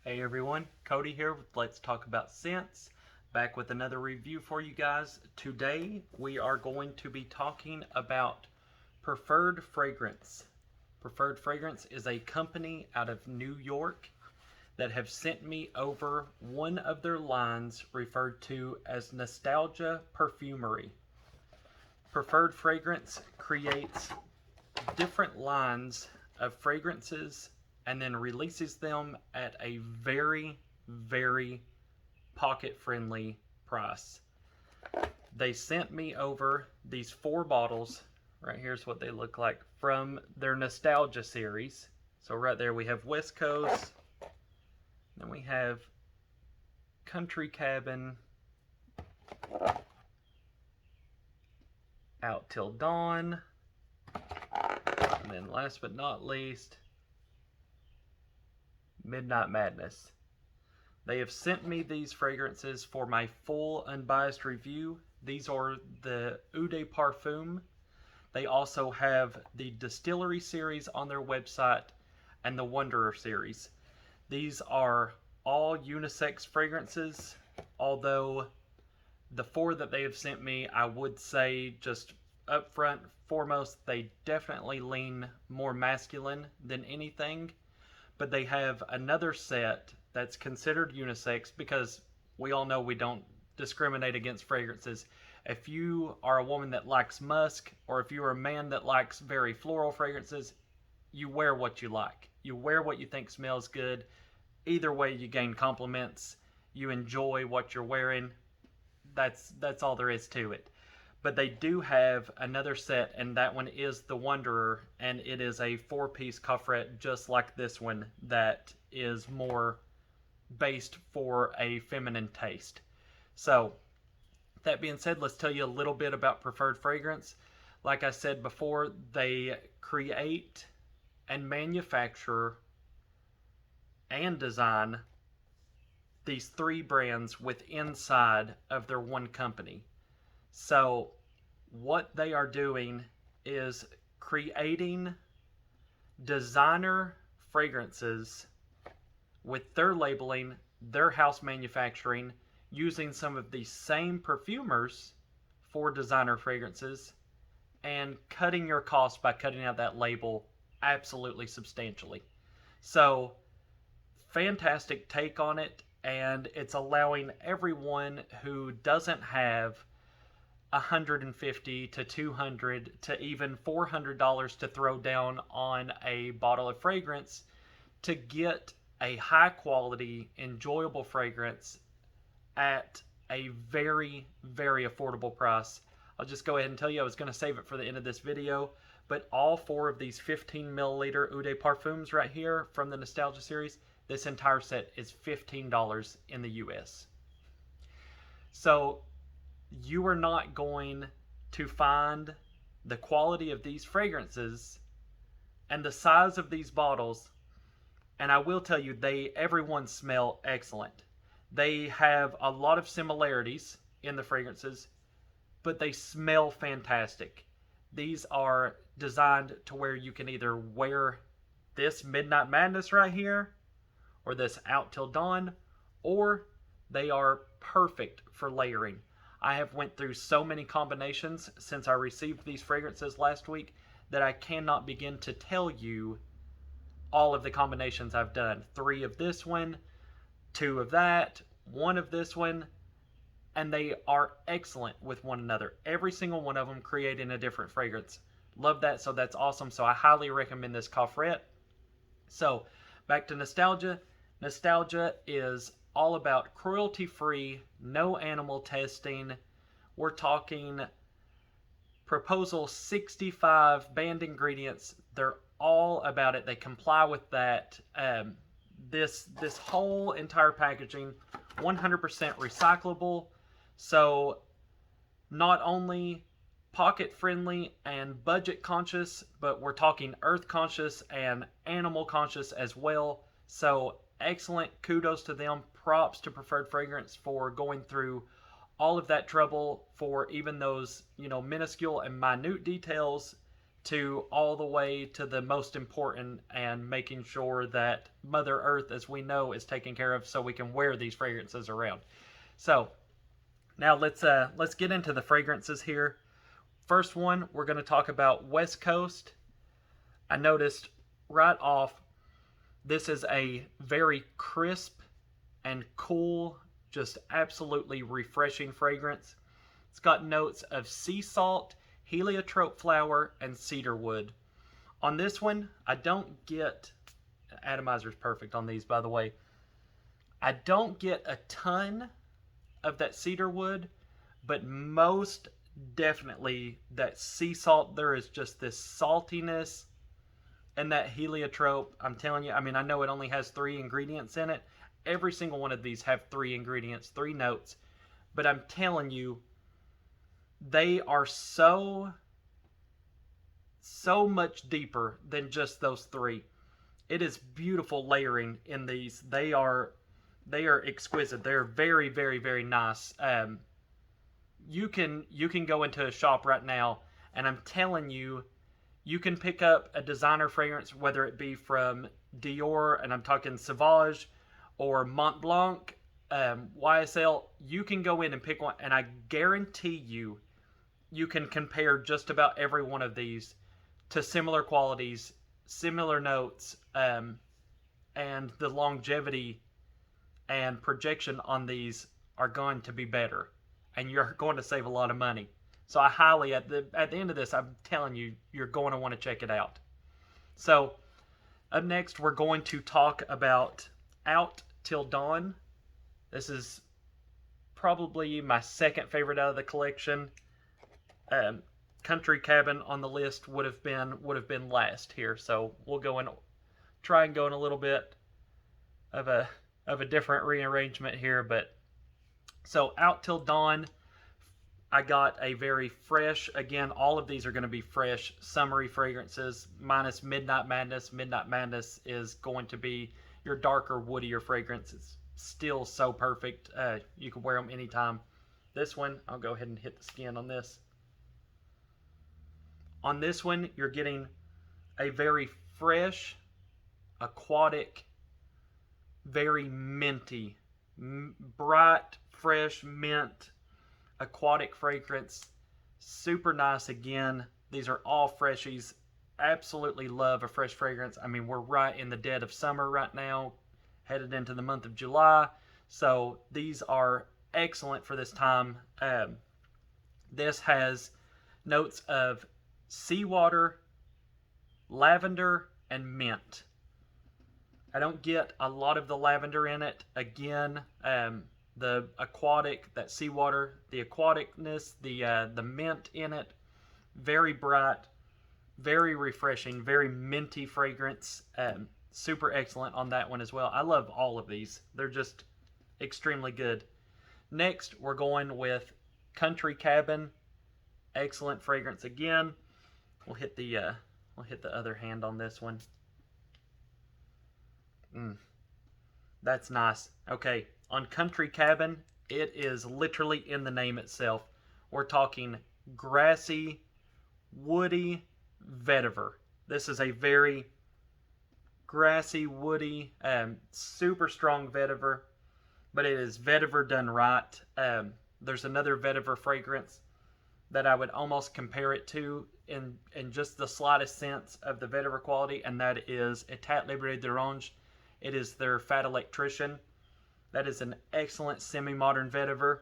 Hey everyone, Cody here with Let's Talk About Scents, back with another review for you guys. Today we are going to be talking about Preferred Fragrance. Preferred Fragrance is a company out of New York that have sent me over one of their lines referred to as Nostalgia Perfumery. Preferred Fragrance creates different lines of fragrances and then releases them at a very, very pocket-friendly price. They sent me over these 4 bottles. Right here's what they look like from their Nostalgia series. So right there we have West Coast, then we have Country Cabin, Out Till Dawn, and then last but not least, Midnight Madness. They have sent me these fragrances for my full unbiased review. These are the Eau de Parfum. They also have the Distillery series on their website and the Wanderer series. These are all unisex fragrances, although the 4 that they have sent me, I would say just up front, foremost, they definitely lean more masculine than anything. But they have another set that's considered unisex because we all know we don't discriminate against fragrances. If you are a woman that likes musk, or if you're a man that likes very floral fragrances, you wear what you like. You wear what you think smells good. Either way, you gain compliments. You enjoy what you're wearing. That's all there is to it. But they do have another set, and that one is the Wanderer, and it is a 4-piece Cofret just like this one that is more based for a feminine taste. So, that being said, let's tell you a little bit about Preferred Fragrance. Like I said before, they create and manufacture and design these 3 brands with inside of their one company. So what they are doing is creating designer fragrances with their labeling, their house manufacturing, using some of the same perfumers for designer fragrances, and cutting your costs by cutting out that label absolutely substantially. So fantastic take on it, and it's allowing everyone who doesn't have $150 to $200 to even $400 to throw down on a bottle of fragrance to get a high quality, enjoyable fragrance at a very, very affordable price. I'll just go ahead and tell you, I was going to save it for the end of this video, but all 4 of these 15 milliliter Eau de Parfums right here from the Nostalgia series, this entire set is $15 in the US. So you are not going to find the quality of these fragrances and the size of these bottles, and I will tell you, everyone smell excellent. They have a lot of similarities in the fragrances, but they smell fantastic. These are designed to where you can either wear this Midnight Madness right here, or this Out Till Dawn, or they are perfect for layering. I have went through so many combinations since I received these fragrances last week that I cannot begin to tell you all of the combinations I've done. 3 of this one, 2 of that, 1 of this one, and they are excellent with one another. Every single one of them creating a different fragrance. Love that, so that's awesome. So I highly recommend this Cofret. So back to Nostalgia. Nostalgia is all about cruelty-free, no animal testing. We're talking Proposal 65 banned ingredients. They're all about it. They comply with that. This whole entire packaging, 100% recyclable. So not only pocket friendly and budget conscious, but we're talking earth conscious and animal conscious as well. So excellent, kudos to them. Props to Preferred Fragrance for going through all of that trouble for even those, minuscule and minute details to all the way to the most important and making sure that Mother Earth, as we know, is taken care of so we can wear these fragrances around. So now let's get into the fragrances here. First one, we're going to talk about West Coast. I noticed right off, this is a very crisp and cool, just absolutely refreshing fragrance. It's got notes of sea salt, heliotrope flower, and cedarwood. On this one, I don't get, atomizer's perfect on these, by the way. I don't get a ton of that cedarwood, but most definitely that sea salt. There is just this saltiness, and that heliotrope, I'm telling you, I mean, I know it only has 3 ingredients in it. Every single one of these have 3 ingredients, 3 notes, but I'm telling you, they are so much deeper than just those 3. It is beautiful layering in these. They are exquisite. They're very, very, very nice. You can go into a shop right now, and I'm telling you, you can pick up a designer fragrance, whether it be from Dior, and I'm talking Sauvage, or Mont Blanc, YSL. You can go in and pick one, and I guarantee you can compare just about every one of these to similar qualities, similar notes, and the longevity and projection on these are going to be better, and you're going to save a lot of money. So I highly, at the end of this, I'm telling you, you're going to want to check it out. So up next, we're going to talk about Out Till Dawn. This is probably my second favorite out of the collection. Country Cabin on the list would have been last here, so we'll try and go in a little bit of a different rearrangement here. But so Out Till Dawn, I got a very fresh, again, all of these are going to be fresh, summery fragrances, minus Midnight Madness. Midnight Madness is going to be your darker, woodier fragrance. It's still so perfect. You can wear them anytime. This one, I'll go ahead and hit the skin on this. On this one, you're getting a very fresh, aquatic, very minty, bright, fresh mint, aquatic fragrance. Super nice again. These are all freshies. Absolutely love a fresh fragrance. I mean, we're right in the dead of summer right now, headed into the month of July. So these are excellent for this time. This has notes of seawater, lavender, and mint. I don't get a lot of the lavender in it. Again, the aquatic, that seawater, the aquaticness, the mint in it, very bright, very refreshing, very minty fragrance. Super excellent on that one as well. I love all of these. They're just extremely good. Next, we're going with Country Cabin. Excellent fragrance again. We'll hit the other hand on this one. That's nice. Okay, on Country Cabin, it is literally in the name itself. We're talking grassy, woody vetiver. This is a very grassy, woody, super strong vetiver, but it is vetiver done right. There's another vetiver fragrance that I would almost compare it to in just the slightest sense of the vetiver quality, and that is Etat Liberté d'Orange. It is their Fat Electrician. That is an excellent semi-modern vetiver.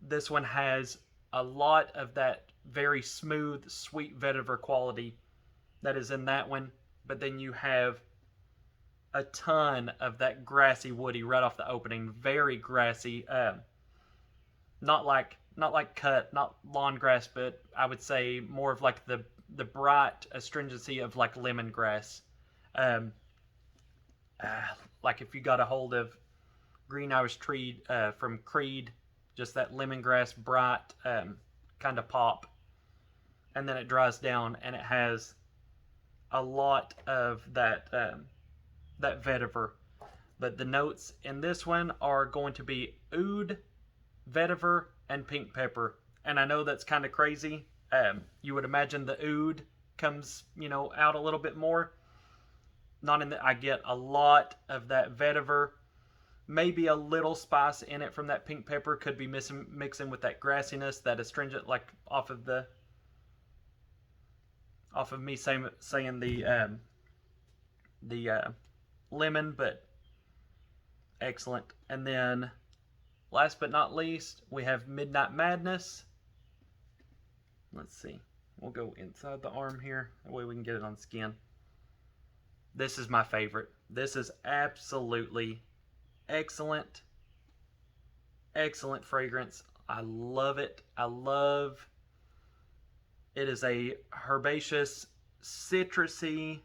This one has a lot of that very smooth, sweet vetiver quality that is in that one, but then you have a ton of that grassy, woody right off the opening. Very grassy. Not like cut, not lawn grass, but I would say more of like the bright astringency of like lemongrass. Like if you got a hold of Green Irish Tree from Creed, just that lemongrass bright kind of pop, and then it dries down and it has a lot of that that vetiver. But the notes in this one are going to be oud, vetiver, and pink pepper. And I know that's kind of crazy, You would imagine the oud comes, out a little bit more. Not in the, I get a lot of that vetiver. Maybe a little spice in it from that pink pepper. Could be mixing with that grassiness, that astringent, like off of me saying the lemon, but excellent. And then last but not least, we have Midnight Madness. Let's see. We'll go inside the arm here. That way we can get it on skin. This is my favorite. This is absolutely excellent. Excellent fragrance. I love it. It is a herbaceous, citrusy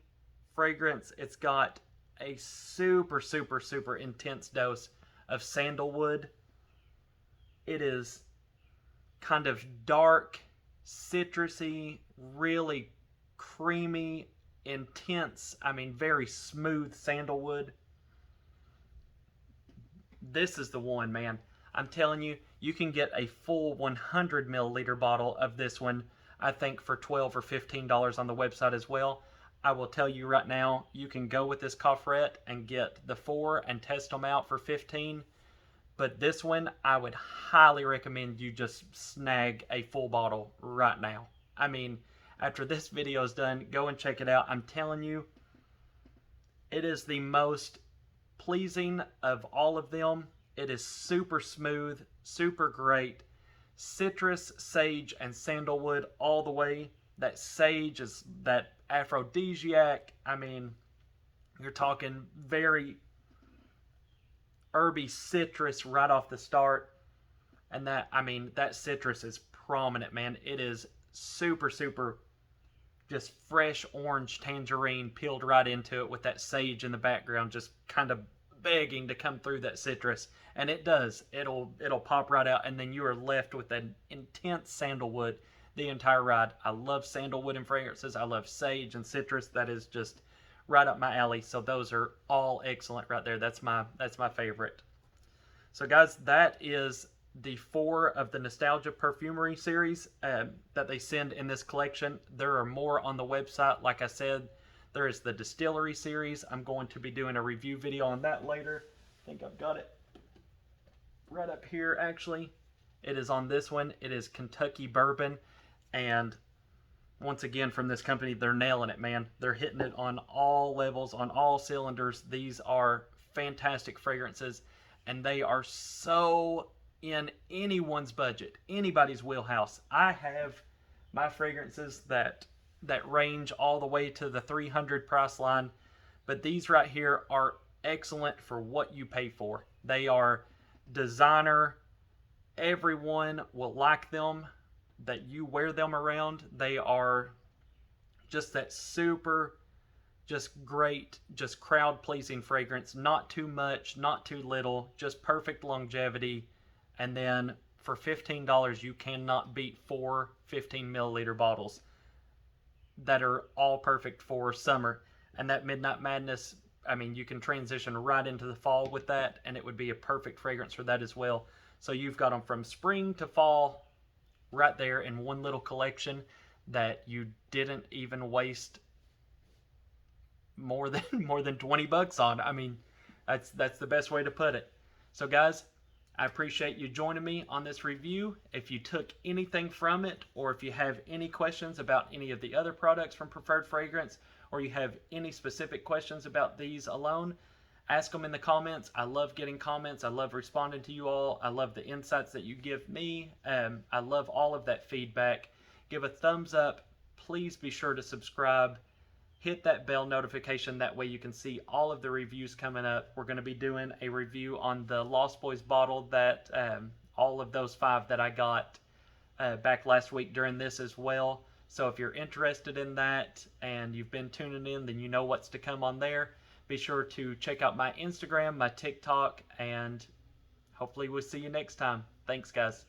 fragrance. It's got a super, super, super intense dose of sandalwood. It is kind of dark, citrusy, really creamy, intense, very smooth sandalwood. This is the one, man. I'm telling you, you can get a full 100 milliliter bottle of this one, I think, for $12 or $15 on the website as well. I will tell you right now, you can go with this Cofret and get the 4 and test them out for $15. But this one, I would highly recommend you just snag a full bottle right now. After this video is done, go and check it out. I'm telling you, it is the most pleasing of all of them. It is super smooth, super great. Citrus, sage, and sandalwood all the way. That sage is that aphrodisiac. You're talking very herby citrus right off the start. And that citrus is prominent, man. It is super, super just fresh orange tangerine peeled right into it with that sage in the background, just kind of begging to come through that citrus. And it does. It'll pop right out, and then you are left with an intense sandalwood the entire ride. I love sandalwood and fragrances. I love sage and citrus. That is just right up my alley. So those are all excellent right there. That's my favorite. So guys, that is the 4 of the Nostalgia Perfumery series that they send in this collection. There are more on the website. Like I said, there is the Distillery series. I'm going to be doing a review video on that later. I think I've got it right up here, actually. It is on this one. It is Kentucky Bourbon. And once again, from this company, they're nailing it, man. They're hitting it on all levels, on all cylinders. These are fantastic fragrances, and they are so in anyone's budget, anybody's wheelhouse. I have my fragrances that range all the way to the $300 price line, but these right here are excellent for what you pay for. They are designer. Everyone will like them that you wear them around. They are just that super, just great, just crowd pleasing fragrance. Not too much, not too little, just perfect longevity. And then for $15, you cannot beat 4 15 milliliter bottles that are all perfect for summer. And that Midnight Madness, you can transition right into the fall with that, and it would be a perfect fragrance for that as well. So you've got them from spring to fall right there in one little collection that you didn't even waste more than $20 on. That's the best way to put it. So guys, I appreciate you joining me on this review. If you took anything from it, or if you have any questions about any of the other products from Preferred Fragrance, or you have any specific questions about these alone, ask them in the comments. I love getting comments. I love responding to you all. I love the insights that you give me. I love all of that feedback. Give a thumbs up. Please be sure to subscribe. Hit that bell notification. That way you can see all of the reviews coming up. We're going to be doing a review on the Lost Boys bottle that all of those 5 that I got back last week during this as well. So if you're interested in that and you've been tuning in, then you know what's to come on there. Be sure to check out my Instagram, my TikTok, and hopefully we'll see you next time. Thanks, guys.